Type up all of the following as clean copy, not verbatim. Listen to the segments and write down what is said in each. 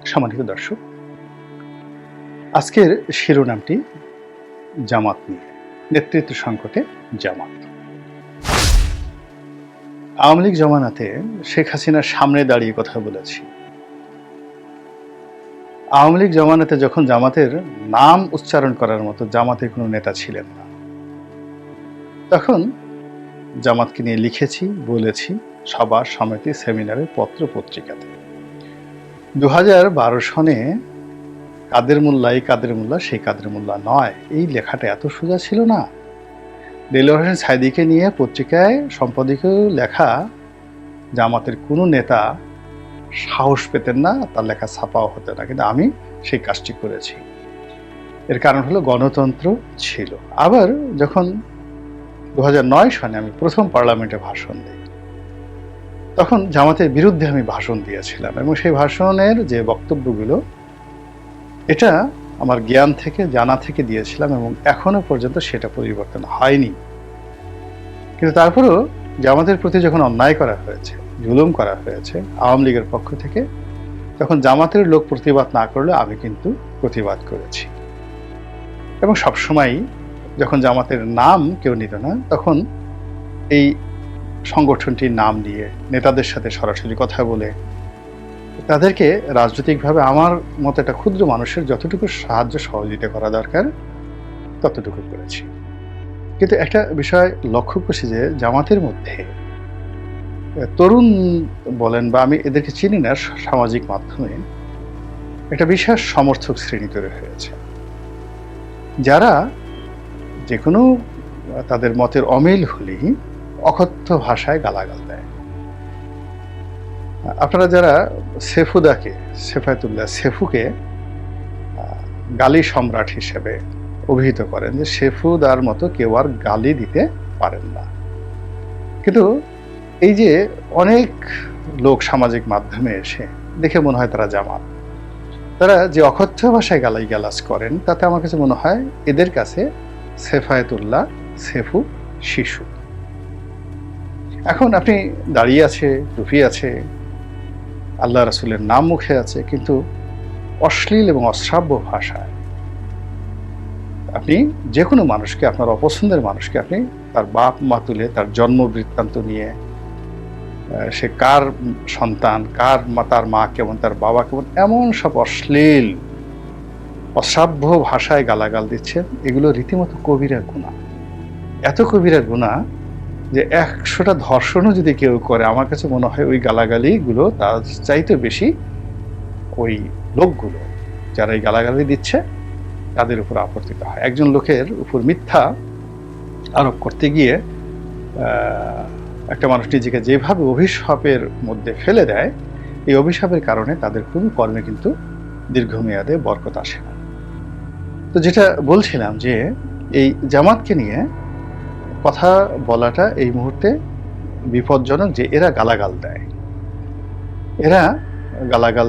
সম্মানিত দর্শক, আজকের শিরোনামটি জামাত নিয়ে। নেতৃত্ব সংকটে জামাত। আওয়ামী লীগ জমানাতে শেখ হাসিনার সামনে দাঁড়িয়ে কথা বলেছি। আওয়ামী লীগ জমানাতে যখন জামাতের নাম উচ্চারণ করার মতো জামাতের কোনো নেতা ছিলেন না, তখন জামাতকে নিয়ে লিখেছি, বলেছি সভা, সমিতি, সেমিনারে, পত্র পত্রিকাতে। 2012 সনে কাদের মোল্লা, এই কাদের মোল্লা, সেই কাদের মোল্লা নয়, এই লেখাটা এত সোজা ছিল না। দেলোয়ার হোসেন সাঈদীকে নিয়ে পত্রিকায় সম্পাদকীয় লেখা জামাতের কোনো নেতা সাহস পেতেন না, তার লেখা ছাপাও হতো না, কিন্তু আমি সেই কাজটি করেছি। এর কারণ হলো গণতন্ত্র ছিল। আবার যখন 2009 সনে আমি প্রথম পার্লামেন্টে ভাষণ দিই, তখন জামাতের বিরুদ্ধে আমি ভাষণ দিয়েছিলাম, এবং সেই ভাষণের যে বক্তব্যগুলো, এটা আমার জ্ঞান থেকে, জানা থেকে দিয়েছিলাম, এবং এখনো পর্যন্ত সেটা পরিবর্তন হয়নি। কিন্তু তারপরেও জামাতের প্রতি যখন অন্যায় করা হয়েছে, জুলুম করা হয়েছে আওয়ামী লীগের পক্ষ থেকে, তখন জামাতের লোক প্রতিবাদ না করলে আমি কিন্তু প্রতিবাদ করেছি। এবং সবসময় যখন জামাতের নাম কেউ নিত না, তখন এই সংগঠনটির নাম নিয়ে নেতাদের সাথে সরাসরি কথা বলে তাদেরকে রাজনৈতিকভাবে আমার মতো একটা ক্ষুদ্র মানুষের যতটুকু সাহায্য সহযোগিতা করা দরকার ততটুকু করেছি। কিন্তু একটা বিষয় লক্ষ্য করছি যে জামাতের মধ্যে তরুণ বলেন, বা আমি এদেরকে চিনি না, সামাজিক মাধ্যমে একটা বিশেষ সমর্থক শ্রেণী তৈরি হয়েছে, যারা যে কোনো তাদের মতের অমিল হলেই অকথ্য ভাষায় গালাগাল দেয়। আপনারা যারা সেফুদাকে, সেফায়েতুল্লাহ সেফুকে গালি সম্রাট হিসেবে অভিহিত করেন, যে সেফুদার মতো কেউ আর গালি দিতে পারেন না, কিন্তু এই যে অনেক লোক সামাজিক মাধ্যমে এসে দেখে মনে হয় তারা জামাত, তারা যে অকথ্য ভাষায় গালাজ করেন, তাতে আমার কাছে মনে হয় এদের কাছে সেফায়েতুল্লাহ সেফু শিশু। এখন আপনি দাঁড়িয়ে আছে, টুপি আছে, আল্লাহ রাসূলের নাম মুখে আছে, কিন্তু অশ্লীল এবং অশ্রাব্য ভাষায় আপনি যে কোনো মানুষকে, আপনার অপছন্দের মানুষকে, আপনি তার বাপ মা তুলে তার জন্ম বৃত্তান্ত নিয়ে, সে কার সন্তান, কার মা, তার মা কেমন, তার বাবা কেমন, এমন সব অশ্লীল অশ্রাব্য ভাষায় গালাগাল দিচ্ছেন। এগুলো রীতিমতো কবিরা গুনাহ। এত কবিরা গুনাহ যে 100টা ধর্ষণও যদি কেউ করে, আমার কাছে মনে হয় ওই গালাগালিগুলো তার চাইতে বেশি ওই লোকগুলো যারা এই গালাগালি দিচ্ছে তাদের উপর আপত্তিত হয়। একজন লোকের উপর মিথ্যা আরোপ করতে গিয়ে একটা মানুষ নিজেকে যেভাবে অভিশাপের মধ্যে ফেলে দেয়, এই অভিশাপের কারণে তাদের কোনো কর্মে কিন্তু দীর্ঘমেয়াদে বরকত আসে না। তো যেটা বলছিলাম, যে এই জামাতকে নিয়ে কথা বলাটা এই মুহূর্তে বিপজ্জনক, যে এরা গালাগাল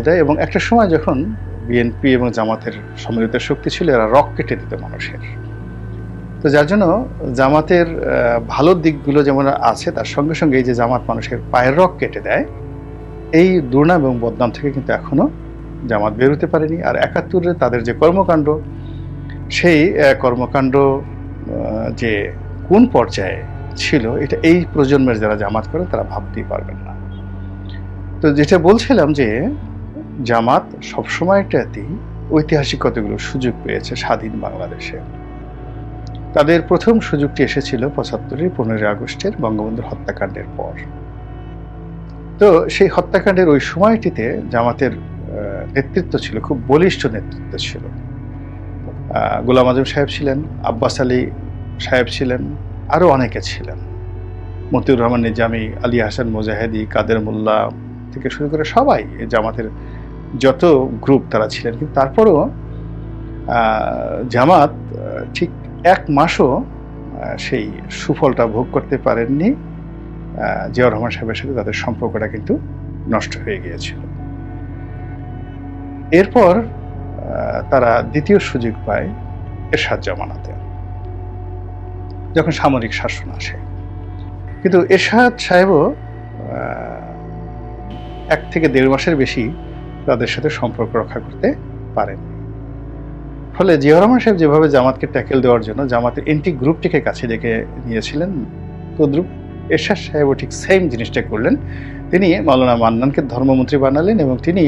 দেয়, এবং একটা সময় যখন বিএনপি এবং জামাতের সম্মিলিত শক্তি ছিল, এরা রক কেটে দিত মানুষের। তো যার জন্য জামাতের ভালো দিকগুলো যেমন আছে, তার সঙ্গে সঙ্গে এই যে জামাত মানুষের পায়ের রক কেটে দেয়, এই দুর্নাম এবং বদনাম থেকে কিন্তু এখনো জামাত বের হতে পারেনি। আর ৭১-এ তাদের যে কর্মকাণ্ড, সেই কর্মকাণ্ড যে কোন পর্যায়ে ছিল, এটা এই প্রজন্মের যারা জামাত করে তারা ভাবতেই পারবেন না। তো যেটা বলছিলাম, যে জামাত সবসময়টাতেই ঐতিহাসিক কতগুলো সুযোগ পেয়েছে স্বাধীন বাংলাদেশে। তাদের প্রথম সুযোগটি এসেছিল ৭৫-এর 15ই আগস্টের বঙ্গবন্ধুর হত্যাকাণ্ডের পর। তো সেই হত্যাকাণ্ডের ওই সময়টিতে জামাতের নেতৃত্ব ছিল, খুব বলিষ্ঠ নেতৃত্ব ছিল। গোলাম আজম সাহেব ছিলেন, আব্বাস আলী সাহেব ছিলেন, আরও অনেকে ছিলেন, মতিউর রহমান নিজামী, আলী হাসান মুজাহিদি, কাদের মোল্লা থেকে শুরু করে সবাই জামাতের যত গ্রুপ তারা ছিলেন। কিন্তু তারপরও জামাত ঠিক 1 মাসও সেই সুফলটা ভোগ করতে পারেননি। জিয়াউর রহমান সাহেবের সাথে তাদের সম্পর্কটা কিন্তু নষ্ট হয়ে গিয়েছিল। এরপর তারা দ্বিতীয় সুযোগ পায় এরশাদ জামানাতে, যখন সামরিক শাসন আসে। কিন্তু এরশাদ সাহেবও 1 থেকে 1.5 মাসের বেশি তাদের সাথে সম্পর্ক রক্ষা করতে পারেন। ফলে জিয়াউর রহমান সাহেব যেভাবে জামাতকে ট্যাকেল দেওয়ার জন্য জামাতের এন্টি গ্রুপটিকে কাছে ডেকে নিয়েছিলেন, তদ্রুপ এরশাদ সাহেবও ঠিক সেম জিনিসটা করলেন। তিনি মাওলানা মান্নানকে ধর্মমন্ত্রী বানালেন এবং তিনি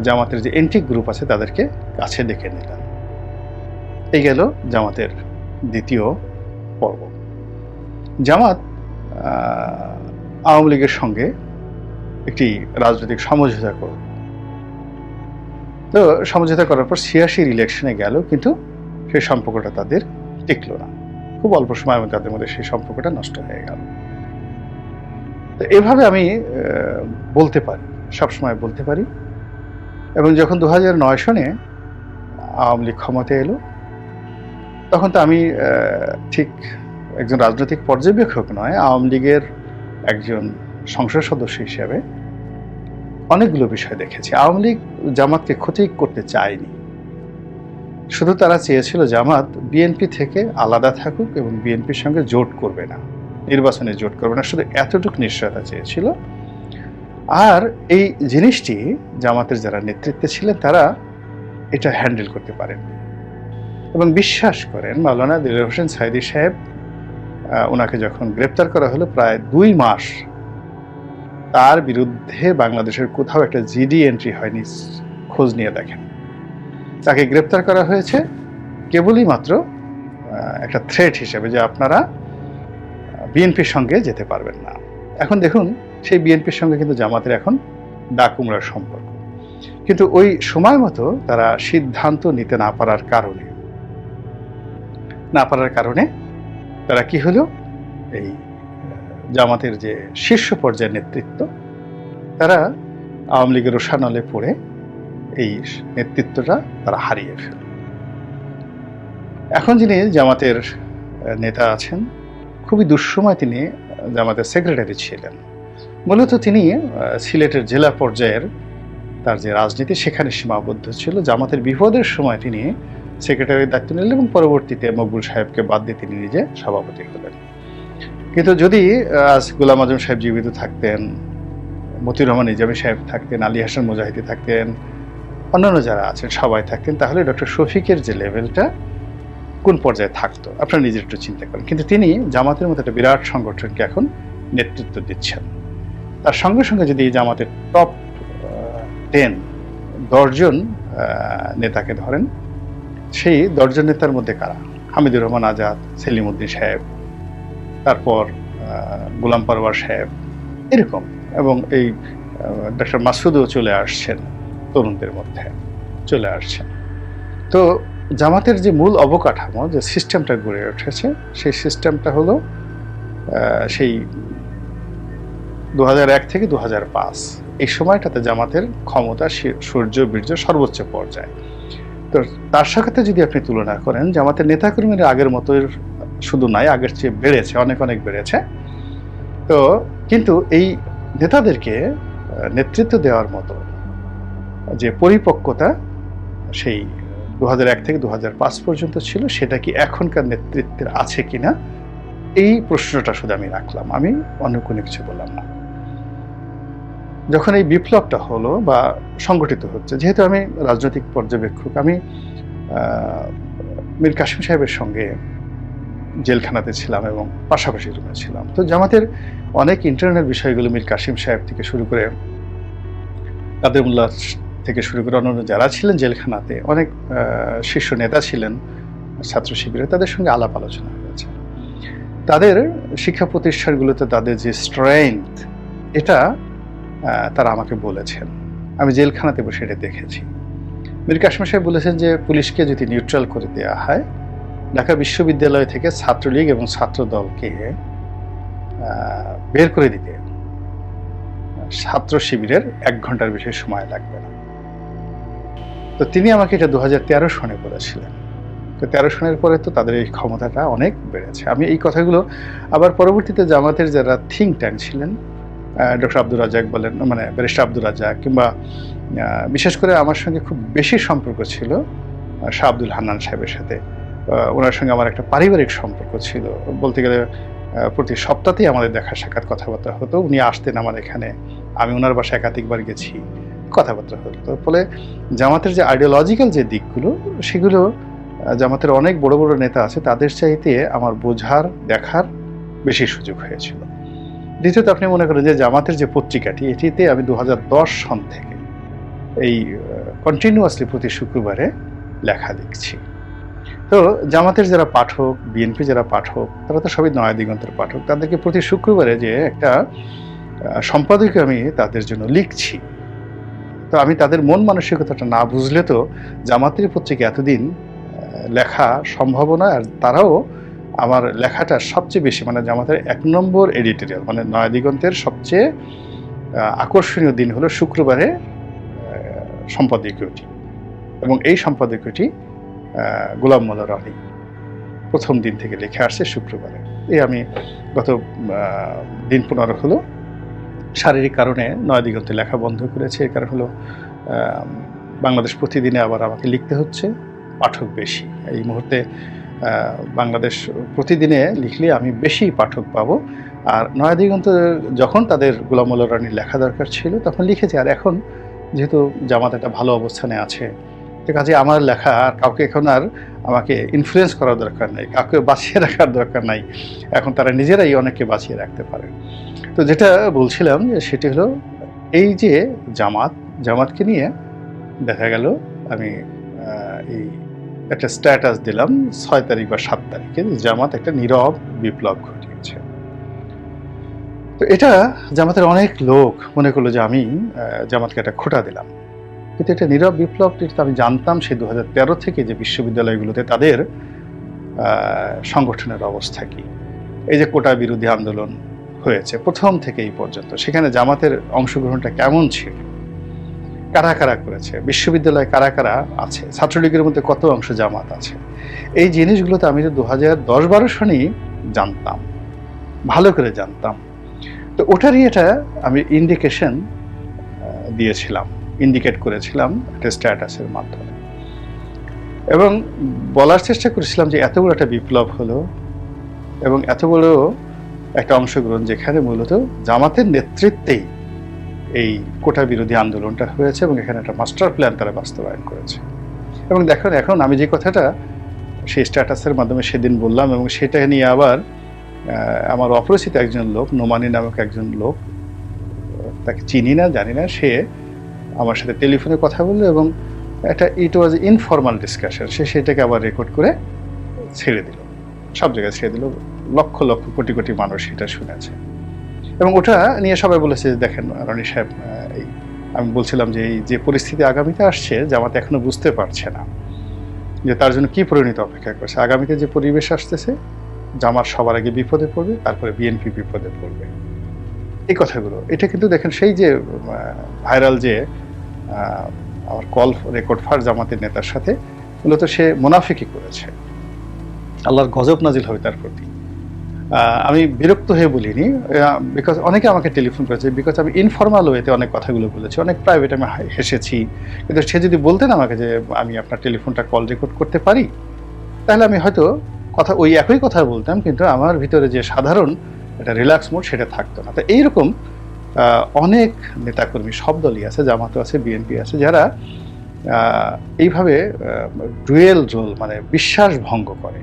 জামাতের যে এন্টি গ্রুপ আছে তাদেরকে কাছে ডেকে নিলেন। এই গেল জামাতের দ্বিতীয় পর্ব। জামাত আওয়ামী লীগের সঙ্গে একটি রাজনৈতিক সমঝোতা করল। তো সমঝোতা করার পর ৮৬ ইলেকশনে গেল, কিন্তু সেই সম্পর্কটা তাদের টিকল না। খুব অল্প সময়ের মধ্যে তাদের মধ্যে সেই সম্পর্কটা নষ্ট হয়ে গেল। তো এভাবে আমি বলতে পারি, সবসময় বলতে পারি। এবং যখন ২০০৯ সনে আওয়ামী লীগ ক্ষমতায় এলো, তখন তো আমি ঠিক একজন রাজনৈতিক পর্যবেক্ষক নয়, আওয়ামী লীগের একজন সংসদ সদস্য হিসেবে অনেকগুলো বিষয় দেখেছি। আওয়ামী লীগ জামাতকে ক্ষতি করতে চায়নি, শুধু তারা চেয়েছিল জামাত বিএনপি থেকে আলাদা থাকুক এবং বিএনপির সঙ্গে জোট করবে না, নির্বাচনে জোট করবে না, শুধু এতটুকু নিশ্চয়তা চেয়েছিল। আর এই জিনিসটি জামাতের যারা নেতৃত্বে ছিলেন তারা এটা হ্যান্ডেল করতে পারেন এবং বিশ্বাস করেন। মাওলানা দিলওয়ার হোসেন সাঈদী সাহেব, ওনাকে যখন গ্রেপ্তার করা হলো, প্রায় ২ মাস তার বিরুদ্ধে বাংলাদেশের কোথাও একটা জিডি এন্ট্রি হয়নি। খোঁজ নিয়ে দেখেন, তাকে গ্রেপ্তার করা হয়েছে কেবলই মাত্র একটা থ্রেট হিসেবে, যে আপনারা বিএনপির সঙ্গে যেতে পারবেন না। এখন দেখুন, সেই বিএনপির সঙ্গে কিন্তু জামাতের এখন ডাকুমরার সম্পর্ক। কিন্তু ওই সময় মতো তারা সিদ্ধান্ত নিতে না পারার কারণে তারা কি হলো, এই জামাতের যে শীর্ষ পর্যায়ের নেতৃত্ব, তারা আওয়ামী লীগের রোষানলে পড়ে এই নেতৃত্বটা তারা হারিয়ে ফেল। এখন যিনি জামাতের নেতা আছেন, খুবই দুঃসময় তিনি জামাতের সেক্রেটারি ছিলেন। মূলত তিনি সিলেটের জেলা পর্যায়ের তার যে রাজনীতি সেখানে সীমাবদ্ধ ছিল। জামাতের বিপদের সময় তিনি সেক্রেটারির দায়িত্ব নিলেন এবং পরবর্তীতে মকবুল সাহেবকে বাদ দিয়ে তিনি নিজে সভাপতি হলেন। কিন্তু যদি আজ গোলাম আজম সাহেব জীবিত থাকতেন, মতিউর রহমান নিজামী সাহেব থাকতেন, আলী হাসান মুজাহিদি থাকতেন, অন্যান্য যারা আছেন সবাই থাকতেন, তাহলে ডক্টর শফিকের যে লেভেলটা কোন পর্যায়ে থাকতো আপনারা নিজের একটু চিন্তা করেন। কিন্তু তিনি জামাতের মতো একটা বিরাট সংগঠনকে এখন নেতৃত্ব দিচ্ছেন। তার সঙ্গে সঙ্গে যদি জামাতের টপ 10 জন নেতাকে ধরেন, সেই 10 জন নেতার মধ্যে কারা? হামিদুর রহমান আজাদ, সেলিম উদ্দিন সাহেব, তারপর গোলাম পরওয়ার সাহেব, এরকম, এবং এই ডক্টর মাসুদও চলে আসছেন, তরুণদের মধ্যে চলে আসছেন। তো জামাতের যে মূল অবকাঠামো, যে সিস্টেমটা গড়ে উঠেছে, সেই সিস্টেমটা হলো সেই 2001 থেকে 2005 এই সময়টাতে জামাতের ক্ষমতা, সূর্য বীর্য সর্বোচ্চ পর্যায়ে। তো তার সাথে যদি আপনি তুলনা করেন, জামাতের নেতাকর্মীরা আগের মতো শুধু নাই, আগের চেয়ে বেড়েছে, অনেক বেড়েছে। তো কিন্তু এই নেতাদেরকে নেতৃত্ব দেওয়ার মতো যে পরিপক্কতা সেই 2001 থেকে 2005 পর্যন্ত ছিল, সেটা কি এখনকার নেতৃত্বের আছে কিনা, এই প্রশ্নটা শুধু আমি রাখলাম, আমি অন্য কোনো কিছু বললাম না। যখন এই বিপ্লবটা হলো বা সংগঠিত হচ্ছে, যেহেতু আমি রাজনৈতিক পর্যবেক্ষক, আমি মীর কাসেম সাহেবের সঙ্গে জেলখানাতে ছিলাম এবং পাশাপাশি রুমে ছিলাম। তো জামাতের অনেক ইন্টারনাল বিষয়গুলো মীর কাসেম সাহেব থেকে শুরু করে কাদের মোল্লা থেকে শুরু করে অন্যান্য যারা ছিলেন জেলখানাতে, অনেক শীর্ষ নেতা ছিলেন ছাত্র শিবিরে, তাদের সঙ্গে আলাপ আলোচনা হয়েছে। তাদের শিক্ষা প্রতিষ্ঠানগুলোতে তাদের যে স্ট্রেংথ, এটা তারা আমাকে বলেছেন। আমি জেলখানাতে বসে এটা দেখেছি। মীর কাসেম সাহেব বলেছেন যে পুলিশকে যদি নিউট্রাল করে দেওয়া হয়, ঢাকা বিশ্ববিদ্যালয় থেকে ছাত্রলীগ এবং ছাত্র দলকে বের করে দিতে ছাত্র শিবিরের 1 ঘন্টার বেশি সময় লাগবে না। তো তিনি আমাকে এটা 2013 সনে বলেছিলেন। তো 13 সনের পরে তো তাদের এই ক্ষমতাটা অনেক বেড়েছে। আমি এই কথাগুলো আবার পরবর্তীতে জামাতের যারা থিঙ্ক ট্যাঙ্ক ছিলেন, ডক্টর আব্দুর রাজ্জাক বলেন, মানে ব্যারিস্টার আব্দুর রাজ্জাক, কিংবা বিশেষ করে আমার সঙ্গে খুব বেশি সম্পর্ক ছিল শাহ আব্দুল হান্নান সাহেবের সাথে। ওনার সঙ্গে আমার একটা পারিবারিক সম্পর্ক ছিল, বলতে গেলে প্রতি সপ্তাহেই আমাদের দেখা সাক্ষাৎ কথাবার্তা হতো। উনি আসতেন আমার এখানে, আমি ওনার বাসায় একাধিকবার গেছি, কথাবার্তা হতো। ফলে জামাতের যে আইডিওলজিক্যাল যে দিকগুলো, সেগুলো জামাতের অনেক বড় বড় নেতা আছে, তাদের চাইতে আমার বোঝার, দেখার বেশি সুযোগ হয়েছিল। দ্বিতীয়ত আপনি মনে করেন যে জামাতের যে পত্রিকাটি, এটিতে আমি 2010 সন থেকে এই কন্টিনিউয়াসলি প্রতি শুক্রবারে লেখা লিখছি। তো জামাতের যারা পাঠক, বিএনপি যারা পাঠক, তারা তো সবই নয়া দিগন্তের পাঠক। তাদেরকে প্রতি শুক্রবারে যে একটা সম্পাদকীয় আমি তাদের জন্য লিখছি, তো আমি তাদের মন মানসিকতাটা না বুঝলে তো জামাতের পত্রিকা এতদিন লেখা সম্ভব নয়। আর তারাও আমার লেখাটা সবচেয়ে বেশি, মানে জামাতের 1 নম্বর এডিটোরিয়াল, মানে নয়া দিগন্তের সবচেয়ে আকর্ষণীয় দিন হলো শুক্রবারে সম্পাদকীয়টি, এবং এই সম্পাদকীয়টি গোলাম মোল্লা রনি প্রথম দিন থেকে লিখে আসছে শুক্রবারে। এই আমি গত দিন 15 হলো শারীরিক কারণে নয়া দিগন্তে লেখা বন্ধ করেছে। এর কারণ হলো বাংলাদেশ প্রতিদিনে আবার আমাকে লিখতে হচ্ছে, পাঠক বেশি। এই মুহূর্তে বাংলাদেশ প্রতিদিনে লিখলে আমি বেশি পাঠক পাবো। আর নয়া দিগন্ত যখন তাদের গোলাম মোল্লা রনির লেখা দরকার ছিল তখন লিখেছে। আর এখন যেহেতু জামাত একটা ভালো অবস্থানে আছে, তো কাজে আমার লেখা আর কাউকে এখন আর আমাকে ইনফ্লুয়েন্স করার দরকার নেই, কাউকে বাঁচিয়ে রাখার দরকার নাই। এখন তারা নিজেরাই অনেককে বাঁচিয়ে রাখতে পারে। তো যেটা বলছিলাম যে সেটি হলো এই যে জামাতকে নিয়ে দেখা গেল আমি এই একটা স্ট্যাটাস দিলাম 6 তারিখ বা 7 তারিখে, জামাত একটা নীরব বিপ্লব ঘটিয়েছে। তো এটা জামাতের অনেক লোক মনে করলো যে আমি জামাতকে একটা খোঁটা দিলাম, কিন্তু এটা নীরব বিপ্লবটি তো আমি জানতাম সেই 2013 থেকে যে বিশ্ববিদ্যালয়গুলোতে তাদের সংগঠনের অবস্থা কি। এই যে কোটা বিরোধী আন্দোলন হয়েছে প্রথম থেকে এই পর্যন্ত, সেখানে জামাতের অংশগ্রহণটা কেমন ছিল, কারা কারা করেছে, বিশ্ববিদ্যালয়ে কারা কারা আছে, ছাত্রলীগের মধ্যে কত অংশ জামাত আছে, এই জিনিসগুলো তো আমি 2010-12 সনেই জানতাম, ভালো করে জানতাম। তো ওটারই এটা আমি ইন্ডিকেশন দিয়েছিলাম, ইন্ডিকেট করেছিলাম একটা স্ট্যাটাসের মাধ্যমে, এবং বলার চেষ্টা করেছিলাম যে এত বড় একটা বিপ্লব হলো এবং এত বড় একটা অংশগ্রহণ, যেখানে মূলত জামাতের নেতৃত্বেই এই কোটা বিরোধী আন্দোলনটা হয়েছে এবং এখানে একটা মাস্টার প্ল্যান তারা বাস্তবায়ন করেছে। এবং দেখুন এখন আমি যে কথাটা সেই স্ট্যাটাসের মাধ্যমে সেদিন বললাম, এবং সেটা নিয়ে আবার আমার অপরিচিত একজন লোক, নোমানি নামক একজন লোক, তাকে চিনি না জানি না, সে আমার সাথে টেলিফোনে কথা বললো এবং একটা ইট ওয়াজ ইনফর্মাল ডিসকাশন, সে সেটাকে আবার রেকর্ড করে ছেড়ে দিল, সব জায়গায় ছেড়ে দিল, লক্ষ লক্ষ কোটি কোটি মানুষ সেটা শুনেছে। এবং ওটা নিয়ে সবাই বলেছে যে দেখেন রনি সাহেব, আমি বলছিলাম যে এই যে পরিস্থিতি আগামীতে আসছে, জামাত এখনো বুঝতে পারছে না যে তার জন্য কি পরিণতি অপেক্ষা করছে। আগামীতে যে পরিবেশ আসতেছে, জামাত সবার আগে বিপদে পড়বে, তারপরে বিএনপি বিপদে পড়বে। এই কথাগুলো, এটা কিন্তু দেখেন সেই যে ভাইরাল যে আমার কল রেকর্ড ফার জামাতের নেতার সাথে, মূলত সে মুনাফিকি করেছে, আল্লাহর গজব নাজিল হবে তার প্রতি। আমি বিরক্ত হয়ে বলিনি, বিকজ অনেকে আমাকে টেলিফোন করেছে, বিকজ আমি ইনফর্মাল ওয়েতে অনেক কথাগুলো বলেছি, অনেক প্রাইভেট আমি হেসেছি। কিন্তু সে যদি বলতেন আমাকে যে আমি আপনার টেলিফোনটা কল রেকর্ড করতে পারি, তাহলে আমি হয়তো ওই একই কথা বলতাম, কিন্তু আমার ভিতরে যে সাধারণ একটা রিল্যাক্স মোড সেটা থাকতো না। তো এইরকম অনেক নেতাকর্মী, সব দলই আছে, জামাতও আছে, বিএনপি আছে, যারা এইভাবে ডুয়েল রোল, মানে বিশ্বাস ভঙ্গ করে।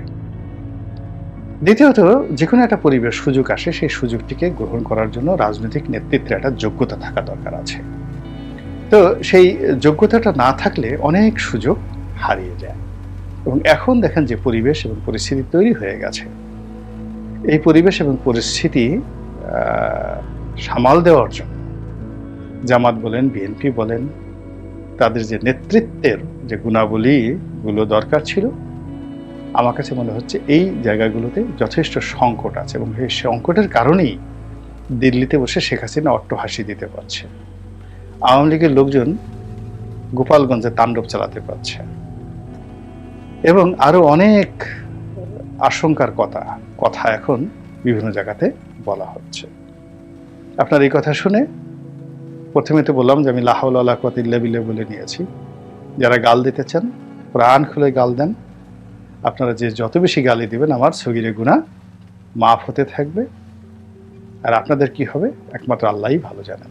দ্বিতীয়ত, যে কোনো একটা পরিবেশ সুযোগ আসে, সেই সুযোগটিকে গ্রহণ করার জন্য রাজনৈতিক নেতৃত্বের একটা যোগ্যতা থাকা দরকার আছে। তো সেই যোগ্যতাটা না থাকলে অনেক সুযোগ হারিয়ে যায়। এবং এখন দেখেন যে পরিবেশ এবং পরিস্থিতি তৈরি হয়ে গেছে, এই পরিবেশ এবং পরিস্থিতি সামাল দেওয়ার জন্য জামাত বলেন, বিএনপি বলেন, তাদের যে নেতৃত্বের যে গুণাবলীগুলো দরকার ছিল, আমার কাছে মনে হচ্ছে এই জায়গাগুলোতে যথেষ্ট সংকট আছে, এবং এই সংকটের কারণেই দিল্লিতে বসে শেখ হাসিনা অট্টহাসি দিতে পারছে, আওয়ামী লীগের লোকজন গোপালগঞ্জে তাণ্ডব চালাতে পারছে, এবং আরো অনেক আশঙ্কার কথা এখন বিভিন্ন জায়গাতে বলা হচ্ছে। আপনার এই কথা শুনে প্রথমে তো বললাম যে আমি লা হাওলা ওয়ালা কুওয়াতা ইল্লা বিল্লাহ বলে নিয়েছি। যারা গাল দিতে চান প্রাণ খুলে গাল দেন, আপনারা যে যত বেশি গালি দিবেন আমার সগীরে গুনাহ মাফ হতে থাকবে, আর আপনাদের কি হবে একমাত্র আল্লাহই ভালো জানেন।